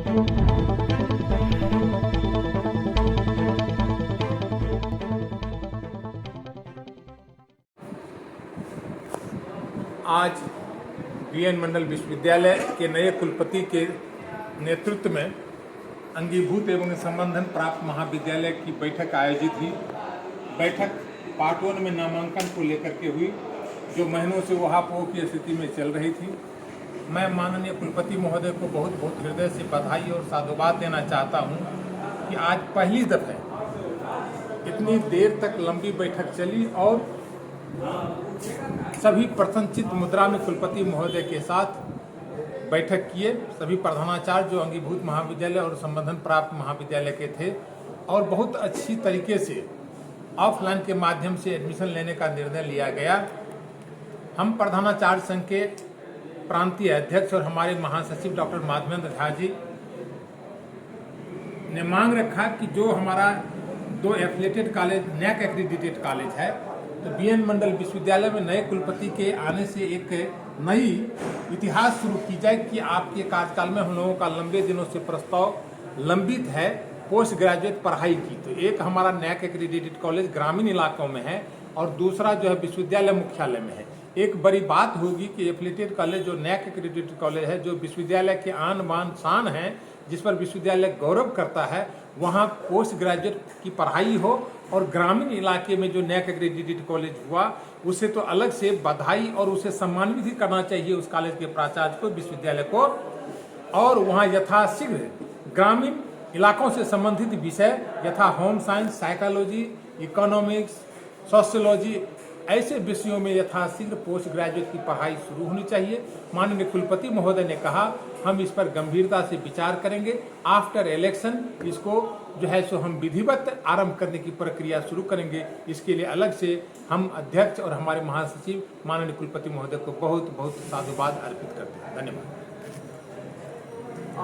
आज बीएन मंडल विश्वविद्यालय के नए कुलपति के नेतृत्व में अंगीभूत एवं संबंधन प्राप्त महाविद्यालय की बैठक आयोजित हुई। बैठक पार्ट 1 में नामांकन को लेकर के हुई, जो महीनों से वहापोह की स्थिति में चल रही थी। मैं माननीय कुलपति महोदय को बहुत बहुत हृदय से बधाई और साधुवाद देना चाहता हूं कि आज पहली दफे इतनी देर तक लंबी बैठक चली और सभी प्रसन्नचित मुद्रा में कुलपति महोदय के साथ बैठक किए। सभी प्रधानाचार्य जो अंगीभूत महाविद्यालय और संबंधन प्राप्त महाविद्यालय के थे और बहुत अच्छी तरीके से ऑफलाइन के माध्यम से एडमिशन लेने का निर्णय लिया गया। हम प्रधानाचार्य संघ के प्रांतीय अध्यक्ष और हमारे महासचिव डॉक्टर माधवेंद्र झा जी ने मांग रखा कि जो हमारा 2 एफिलिएटेड कॉलेज नैक एक्रीडिटेड कॉलेज है, तो बीएन मंडल विश्वविद्यालय में नए कुलपति के आने से एक नई इतिहास शुरू की जाए कि आपके कार्यकाल में हम लोगों का लंबे दिनों से प्रस्ताव लंबित है पोस्ट ग्रेजुएट पढ़ाई की। तो एक हमारा नैक एक्रीडिटेड कॉलेज ग्रामीण इलाकों में है और दूसरा जो है विश्वविद्यालय मुख्यालय में है। एक बड़ी बात होगी कि एफिलिएटेड कॉलेज जो नैक एक्रीडिटेड कॉलेज है, जो विश्वविद्यालय के आन बान शान है, जिस पर विश्वविद्यालय गौरव करता है, वहाँ पोस्ट ग्रेजुएट की पढ़ाई हो और ग्रामीण इलाके में जो नैक एक्रीडिटेड कॉलेज हुआ उसे तो अलग से बधाई और उसे सम्मानित भी करना चाहिए उस कॉलेज के प्राचार्य को, विश्वविद्यालय को। और वहाँ यथाशीघ्र ग्रामीण इलाकों से संबंधित विषय यथा home science, psychology, economics, sociology ऐसे विषयों में यथाशीघ्र पोस्ट ग्रेजुएट की पढ़ाई शुरू होनी चाहिए। माननीय कुलपति महोदय ने कहा हम इस पर गंभीरता से विचार करेंगे। आफ्टर इलेक्शन इसको जो है सो हम विधिवत आरंभ करने की प्रक्रिया शुरू करेंगे। इसके लिए अलग से हम अध्यक्ष और हमारे महासचिव माननीय कुलपति महोदय को बहुत बहुत साधुवाद अर्पित करते हैं। धन्यवाद।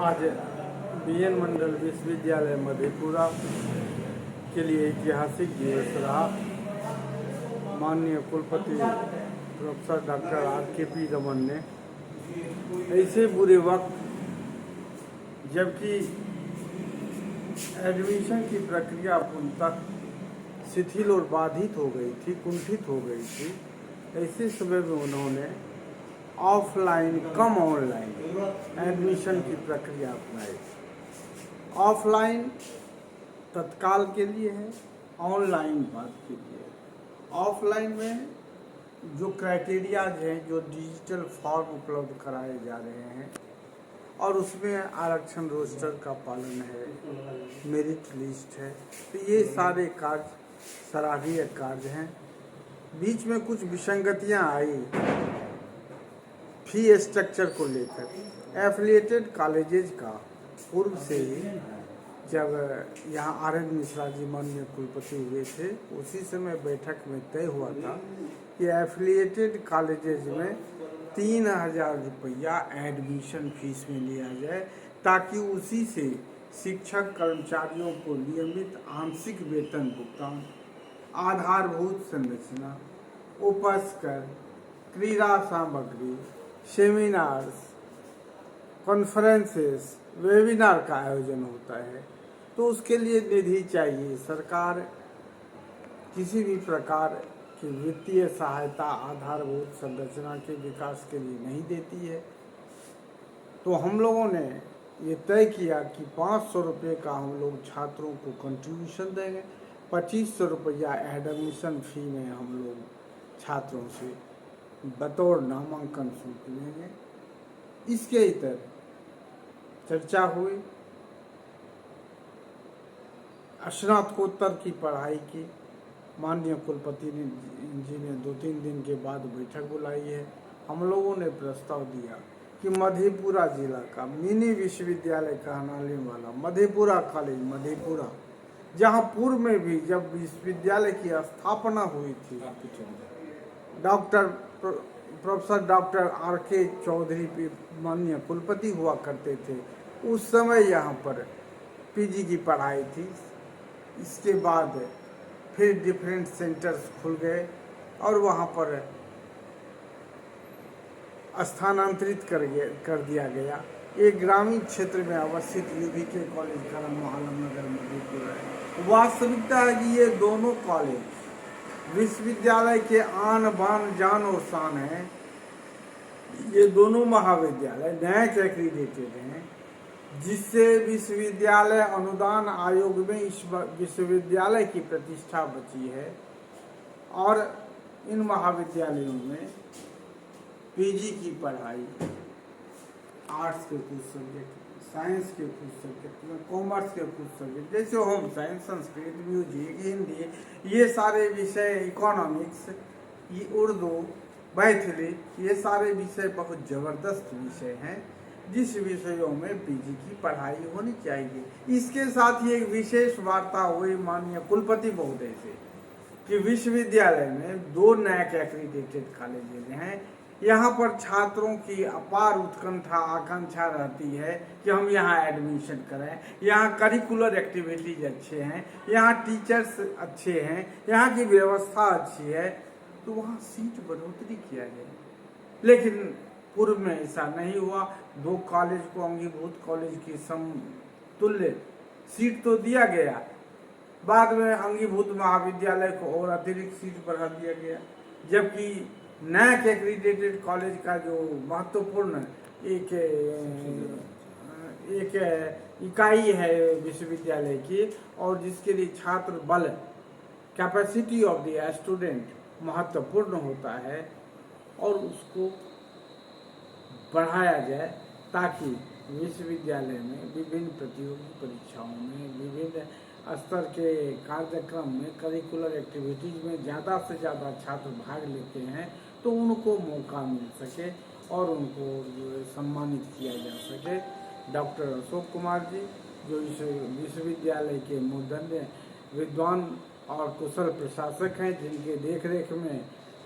आज बीएन मंडल विश्वविद्यालय मधेपुरा के लिए ऐतिहासिक दिवस रहा। माननीय कुलपति प्रोफेसर डॉक्टर RKP रमन ने ऐसे बुरे वक्त, जबकि एडमिशन की प्रक्रिया पूर्णतः शिथिल और बाधित हो गई थी, कुंठित हो गई थी, ऐसे समय में उन्होंने ऑफलाइन कम ऑनलाइन एडमिशन की प्रक्रिया अपनाई। ऑफलाइन तत्काल के लिए है, ऑनलाइन बाद के लिए। ऑफलाइन में जो क्राइटेरियाज हैं, जो डिजिटल फॉर्म उपलब्ध कराए जा रहे हैं और उसमें आरक्षण रोस्टर का पालन है, मेरिट लिस्ट है, तो ये सारे कार्य सराहनीय कार्य हैं। बीच में कुछ विसंगतियां आई फी स्ट्रक्चर को लेकर। एफिलिएटेड कॉलेजेज का पूर्व से ही जब यहाँ RN मिश्रा जी माननीय कुलपति हुए थे, उसी समय बैठक में तय हुआ था कि एफिलिएटेड कॉलेजेज में 3000 रुपया एडमिशन फीस में लिया जाए, ताकि उसी से शिक्षक कर्मचारियों को नियमित आंशिक वेतन भुगतान, आधारभूत संरचना, उपस्कर, क्रीड़ा सामग्री, सेमिनार्स, कॉन्फ्रेंसेस, वेबिनार का आयोजन होता है। तो उसके लिए निधि चाहिए। सरकार किसी भी प्रकार की वित्तीय सहायता आधारभूत संरचना के विकास के लिए नहीं देती है। तो हम लोगों ने ये तय किया कि 500 रुपये का हम लोग छात्रों को कंट्रीब्यूशन देंगे, 2500 रुपया एडमिशन फी में हम लोग छात्रों से बतौर नामांकन शुल्क लेंगे। इसके इतर चर्चा हुई। स्नातकोत्तर की पढ़ाई की माननीय कुलपति जी ने 2-3 दिन के बाद बैठक बुलाई है। हम लोगों ने प्रस्ताव दिया कि मधेपुरा जिला का मिनी विश्वविद्यालय कहलाने वाला मधेपुरा कॉलेज मधेपुरा, जहां पूर्व में भी जब विश्वविद्यालय की स्थापना हुई थी, प्रोफेसर डॉक्टर RK चौधरी माननीय कुलपति हुआ करते थे, उस समय यहाँ पर PG की पढ़ाई थी। इसके बाद फिर डिफरेंट सेंटर्स खुल गए और वहाँ पर स्थानांतरित कर दिया गया। एक ग्रामीण क्षेत्र में अवस्थित यूबीके कॉलेज करम आलम नगर मधेपुरा है। वास्तविकता है कि ये दोनों कॉलेज विश्वविद्यालय के आन बान जान और शान है। ये दोनों महाविद्यालय नैक एक्रीडेटेड हैं, जिससे विश्वविद्यालय अनुदान आयोग में इस विश्वविद्यालय की प्रतिष्ठा बची है। और इन महाविद्यालयों में पीजी की पढ़ाई आर्ट्स के कुछ सब्जेक्ट, साइंस के कुछ सब्जेक्ट, कॉमर्स के कुछ सब्जेक्ट जैसे home science, Sanskrit, music, Hindi, ये सारे विषय, इकोनॉमिक्स, ये उर्दू, मैथिली, ये सारे विषय बहुत ज़बरदस्त विषय हैं जिस विषयों में पीजी की पढ़ाई होनी चाहिए। इसके साथ ही एक विशेष वार्ता हुई माननीय कुलपति महोदय से कि विश्वविद्यालय में 2 नैक एक्रीडेटेड कॉलेज हैं। यहाँ पर छात्रों की अपार उत्कंठा आकांक्षा रहती है कि हम यहाँ एडमिशन करें। यहाँ करिकुलर एक्टिविटीज अच्छे हैं, यहाँ टीचर्स अच्छे हैं, यहाँ की व्यवस्था अच्छी है, तो वहाँ सीट बढ़ोतरी किया जाए। लेकिन पूर्व में ऐसा नहीं हुआ। 2 कॉलेज को अंगीभूत कॉलेज की समतुल्य सीट तो दिया गया, बाद में अंगीभूत महाविद्यालय को और अतिरिक्त सीट बढ़ा दिया गया, जबकि नैक एक्रीडेटेड कॉलेज का जो महत्वपूर्ण एक इकाई है विश्वविद्यालय की, और जिसके लिए छात्र बल, कैपेसिटी ऑफ द स्टूडेंट महत्वपूर्ण होता है, और उसको बढ़ाया जाए ताकि विश्वविद्यालय में विभिन्न प्रतियोगी परीक्षाओं में, विभिन्न स्तर के कार्यक्रम में, करिकुलर एक्टिविटीज में ज़्यादा से ज़्यादा छात्र भाग लेते हैं तो उनको मौका मिल सके और उनको सम्मानित किया जा सके। डॉक्टर अशोक कुमार जी, जो इस विश्वविद्यालय के मूर्धन्य विद्वान और कुशल प्रशासक हैं, जिनके देखरेख में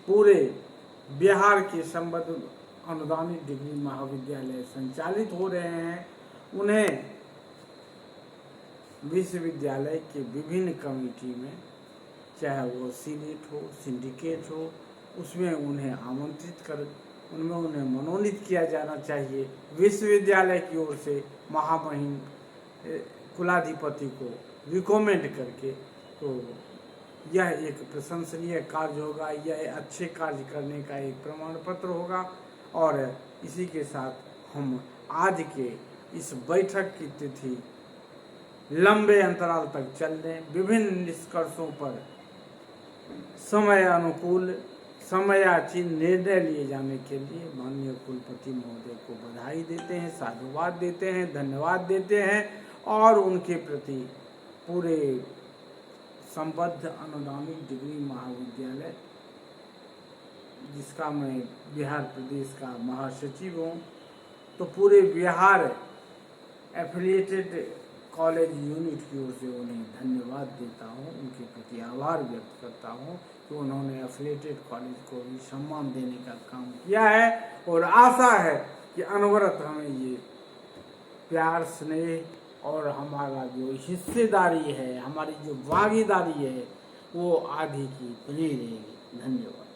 पूरे बिहार के संबद्ध अनुदानित डिग्री महाविद्यालय संचालित हो रहे हैं, उन्हें विश्वविद्यालय के विभिन्न कमेटी में, चाहे वो सीनेट हो, सिंडिकेट हो, उसमें उन्हें आमंत्रित कर उनमें उन्हें मनोनीत किया जाना चाहिए। विश्वविद्यालय की ओर से महामहिम कुलाधिपति को रिकमेंड करके, तो यह एक प्रशंसनीय कार्य होगा, यह अच्छे कार्य करने का एक प्रमाण पत्र होगा। और इसी के साथ हम आज के इस बैठक की तिथि लंबे अंतराल तक चलने, विभिन्न निष्कर्षों पर समय अनुकूल, समयाचीन निर्णय लिए जाने के लिए माननीय कुलपति महोदय को बधाई देते हैं, साधुवाद देते हैं, धन्यवाद देते हैं, और उनके प्रति पूरे संबद्ध अनुदानित डिग्री महाविद्यालय, जिसका मैं बिहार प्रदेश का महासचिव हूँ, तो पूरे बिहार एफिलिएटेड कॉलेज यूनिट की ओर से उन्हें धन्यवाद देता हूँ, उनके प्रति आभार व्यक्त करता हूँ कि उन्होंने एफिलिएटेड कॉलेज को भी सम्मान देने का काम किया है। और आशा है कि अनवरत हमें ये प्यार, स्नेह और हमारा जो हिस्सेदारी है, हमारी जो भागीदारी है, वो आगे की बनी रहेगी। धन्यवाद।